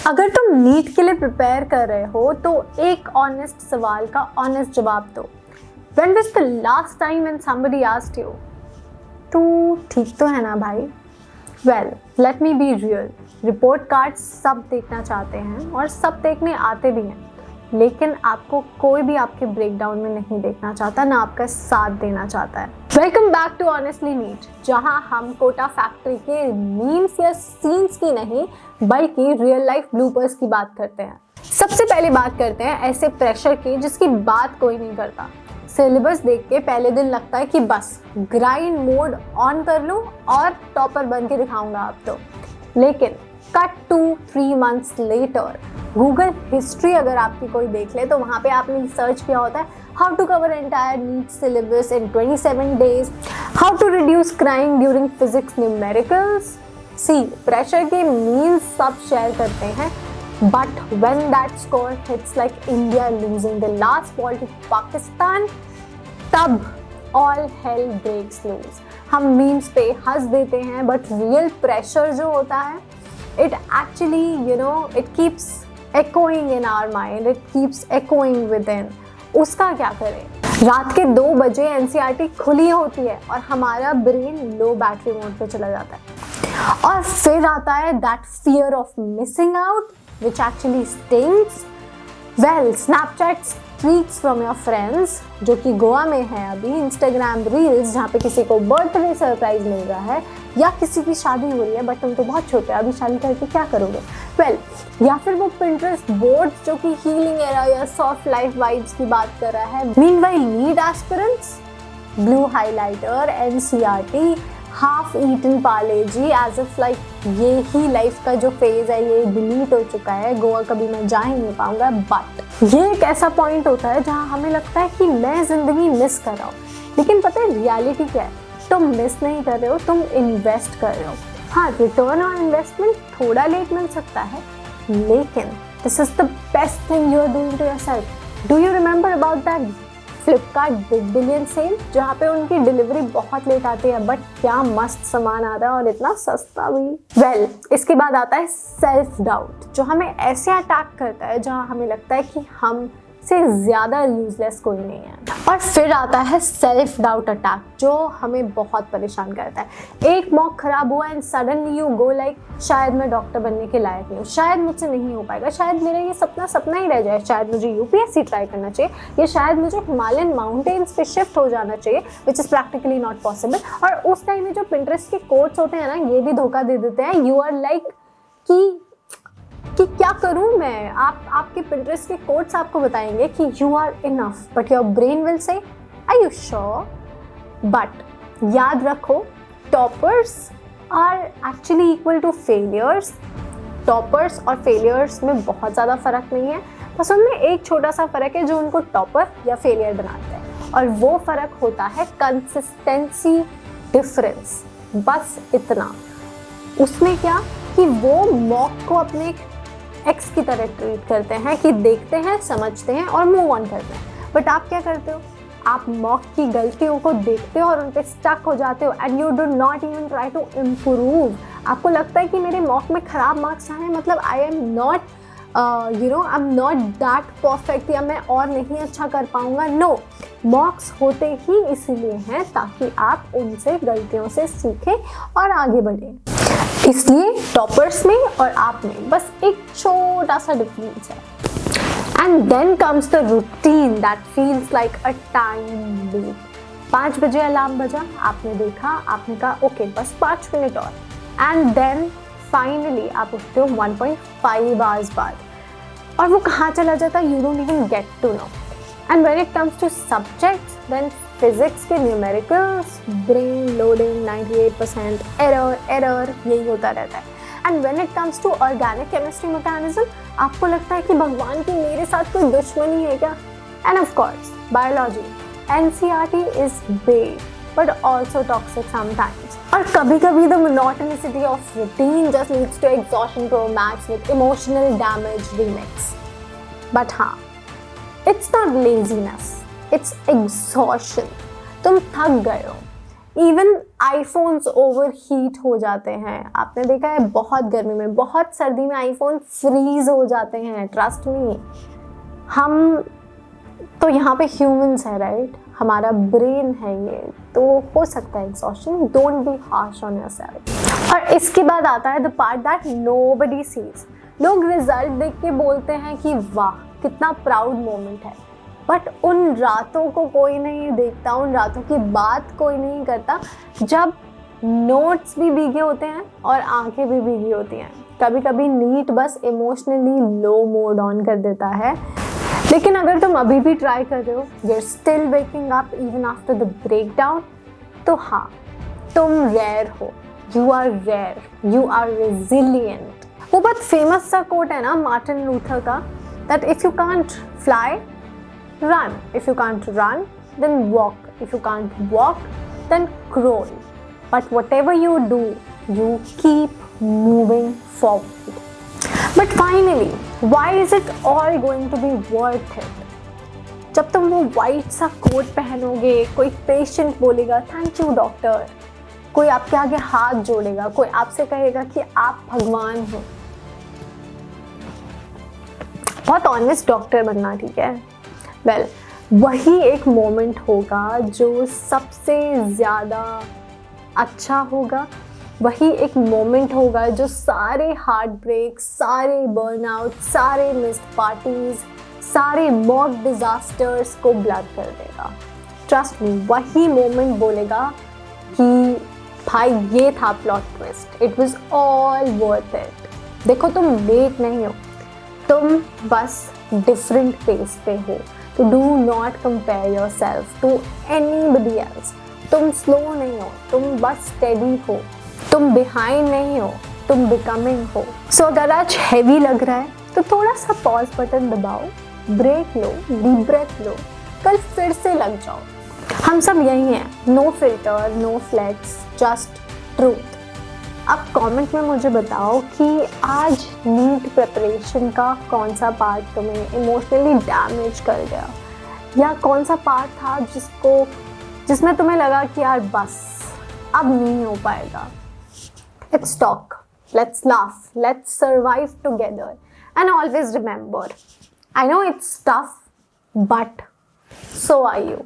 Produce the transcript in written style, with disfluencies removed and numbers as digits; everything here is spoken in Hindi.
अगर तुम नीट के लिए प्रिपेयर कर रहे हो तो एक ऑनेस्ट सवाल का ऑनेस्ट जवाब दो। When was the last time when somebody asked you, तू ठीक तो है ना भाई? Well, let me be real. Report card सब देखना चाहते हैं और सब देखने आते भी हैं, लेकिन आपको कोई भी आपके ब्रेकडाउन में नहीं देखना चाहता, ना आपका साथ देना चाहता है। Welcome back to honestly NEET, जहां हम कोटा फैक्ट्री के मीम्स या सीन्स की नहीं बल्कि रियल लाइफ ब्लूपर्स की बात करते हैं। सबसे पहले बात करते हैं ऐसे प्रेशर की जिसकी बात कोई नहीं करता। सिलेबस देख के पहले दिन लगता है कि बस ग्राइंड मोड ऑन कर लूं और टॉपर बन के दिखाऊंगा आप तो, लेकिन cut to 3 months later Google history अगर आपकी कोई देख ले तो वहाँ पे आपने सर्च किया होता है how to cover entire NEET syllabus in 27 days, how to reduce crime during physics numericals. सी प्रेशर के मीन्स सब शेयर करते हैं, but when that score hits like India losing the last ball to Pakistan, तब ऑल हेल ब्रेक्स लूज। हम मीम्स पे हंस देते हैं, बट रियल प्रेशर जो होता है it actually, it keeps echoing in our mind, it keeps echoing within. उसका क्या करें? रात के 2 बजे एनसीईआरटी खुली होती है और हमारा ब्रेन लो बैटरी मोड पे चला जाता है, और फिर आता है that fear of missing out which actually stings. Well, Snapchat streaks from your friends, जो कि गोवा में है अभी, Instagram रील्स जहाँ पे किसी को बर्थडे सरप्राइज मिल रहा है या किसी की शादी हो रही है, बट तुम तो बहुत छोटे हो, अभी शादी करके क्या करोगे? वेल, या फिर वो Pinterest बोर्ड जो कि हीलिंग एरा या सॉफ्ट लाइफ वाइब्स की बात कर रहा है। Meanwhile, NEET aspirants blue highlighter, NCERT, half eaten Parle G, as if like ये ही लाइफ का जो फेज है ये डिलीट हो चुका है, गोवा कभी मैं जा ही नहीं पाऊंगा। बट ये एक ऐसा पॉइंट होता है जहाँ हमें लगता है कि मैं जिंदगी मिस कर रहा हूँ, लेकिन पता है रियलिटी क्या है? तुम मिस नहीं कर रहे हो, तुम इन्वेस्ट कर रहे हो। हाँ, रिटर्न ऑन इन्वेस्टमेंट थोड़ा लेट मिल सकता है, लेकिन this is the best thing you are doing to yourself. Do you remember about that Flipkart big billion sale जहाँ पे उनकी डिलीवरी बहुत लेट आती है, बट क्या मस्त सामान आता है और इतना सस्ता भी। वेल, इसके बाद आता है सेल्फ डाउट, जो हमें ऐसे अटैक करता है जहाँ हमें लगता है कि हम से ज़्यादा यूजलेस कोई नहीं है। और फिर आता है सेल्फ डाउट अटैक, जो हमें बहुत परेशान करता है। एक मॉक खराब हुआ and suddenly you go like शायद मैं डॉक्टर बनने के लायक नहीं हूँ, शायद मुझसे नहीं हो पाएगा, शायद मेरा ये सपना ही रह जाए, शायद मुझे यूपीएससी ट्राई करना चाहिए, या शायद मुझे हिमालयन माउंटेन्स पे शिफ्ट हो जाना चाहिए, which is practically not possible. और उस टाइम में जो पिंटरेस्ट के कोट्स होते हैं ना, ये भी धोखा दे देते हैं। यू आर लाइक कि क्या करूं मैं? आपके Pinterest के कोट्स आपको बताएंगे कि you are enough, but your brain will say are you sure? But याद रखो, toppers are actually equal to failures. Toppers और फेलियर्स में बहुत ज़्यादा फर्क नहीं है, बस उनमें एक छोटा सा फर्क है जो उनको टॉपर या फेलियर बनाता है, और वो फर्क होता है कंसिस्टेंसी डिफरेंस। बस इतना। उसमें क्या कि वो मॉक को अपने एक्स की तरह ट्रीट करते हैं कि देखते हैं, समझते हैं और मूव ऑन करते हैं। बट आप क्या करते हो? आप मॉक की गलतियों को देखते हो और उन पे स्टक हो जाते हो, and you do not even try to improve. आपको लगता है कि मेरे मॉक में खराब मार्क्स आए, मतलब I am not I am not that perfect, या मैं और नहीं अच्छा कर पाऊंगा। नो, मॉक्स होते ही इसीलिए हैं ताकि आप उनसे गलतियों से सीखें और आगे बढ़ें। इसलिए टॉपर्स में और आप में बस एक छोटा सा डिफरेंस है। And then comes the routine that feels like a time loop. 5 बजे अलार्म बजा, आपने देखा, आपने कहा ओके बस 5 मिनट और, एंड देन फाइनली आप उठते हो 1.5 आवर्स बाद, और वो कहाँ चला जाता है? You don't even get to know. And when it comes to subjects, then physics के न्यूमेरिकल्स, ब्रेन लोडिंग 98%, एरर यही होता रहता है। And when it comes to organic chemistry mechanism, आपको लगता है कि भगवान की मेरे साथ कोई दुश्मनी है क्या? And of course biology, NCERT is bae but also toxic sometimes, और कभी कभी the monotonicity of routine just leads to exhaustion pro max with emotional damage remix. But हाँ, it's not laziness, it's exhaustion. तुम थक गए हो, इवन आईफोन्स ओवर हीट हो जाते हैं, आपने देखा है बहुत गर्मी में, बहुत सर्दी में आईफोन फ्रीज हो जाते हैं, ट्रस्ट मी। हम तो यहाँ पे ह्यूमंस है राइट, हमारा ब्रेन है ये, तो हो सकता है exhaustion, don't be harsh on yourself. और इसके बाद आता है the part that nobody seize. लोग रिजल्ट देख के बोलते हैं कि वाह कितना प्राउड मोमेंट है, बट उन रातों को कोई नहीं देखता, उन रातों की बात कोई नहीं करता जब नोट्स भी भीगे होते हैं और आंखें भी भीगी होती हैं। कभी कभी नीट बस इमोशनली लो मोड ऑन कर देता है। लेकिन अगर तुम अभी भी ट्राई कर रहे हो, you are still waking up even after the break down, तो हाँ तुम रेयर हो, you are rare, you are resilient. वो बहुत फेमस सा कोट है ना मार्टिन लूथर का, that if you can't fly run, if you can't run then walk, if you can't walk then crawl, but whatever you do you keep moving forward. But finally why is it all going to be worth it? जब तुम वो वाइट सा कोट पहनोगे, कोई पेशेंट बोलेगा थैंक यू डॉक्टर, कोई आपके आगे हाथ जोड़ेगा, कोई आपसे कहेगा कि आप भगवान हो, बहुत ऑनेस्ट डॉक्टर बनना, ठीक है। वेल वही एक मोमेंट होगा जो सबसे ज़्यादा अच्छा होगा, वही एक मोमेंट होगा जो सारे हार्ट ब्रेक, सारे बर्नआउट, सारे मिस्ड पार्टीज, सारे मॉक डिजास्टर्स को ब्लर कर देगा। ट्रस्ट मी, वही मोमेंट बोलेगा कि भाई ये था plot twist, it was all worth it. देखो तुम लेट नहीं हो, तुम बस डिफरेंट पेस पे हो, तो do not compare yourself to anybody else. तुम स्लो नहीं हो, तुम बस स्टेडी हो, तुम बिहाइंड नहीं हो, तुम बिकमिंग हो। सो अगर आज हैवी लग रहा है तो थोड़ा सा पॉज बटन दबाओ, ब्रेक लो, डीप ब्रेथ लो, कल फिर से लग जाओ। हम सब यही हैं, no filter, no flex, just truth. अब कमेंट में मुझे बताओ कि आज नीट प्रिपरेशन का कौन सा पार्ट तुम्हें इमोशनली डैमेज कर गया, या कौन सा पार्ट था जिसमें तुम्हें लगा कि यार बस अब नहीं हो पाएगा। Let's talk, let's laugh, let's survive together and always remember, I know it's tough but so are you.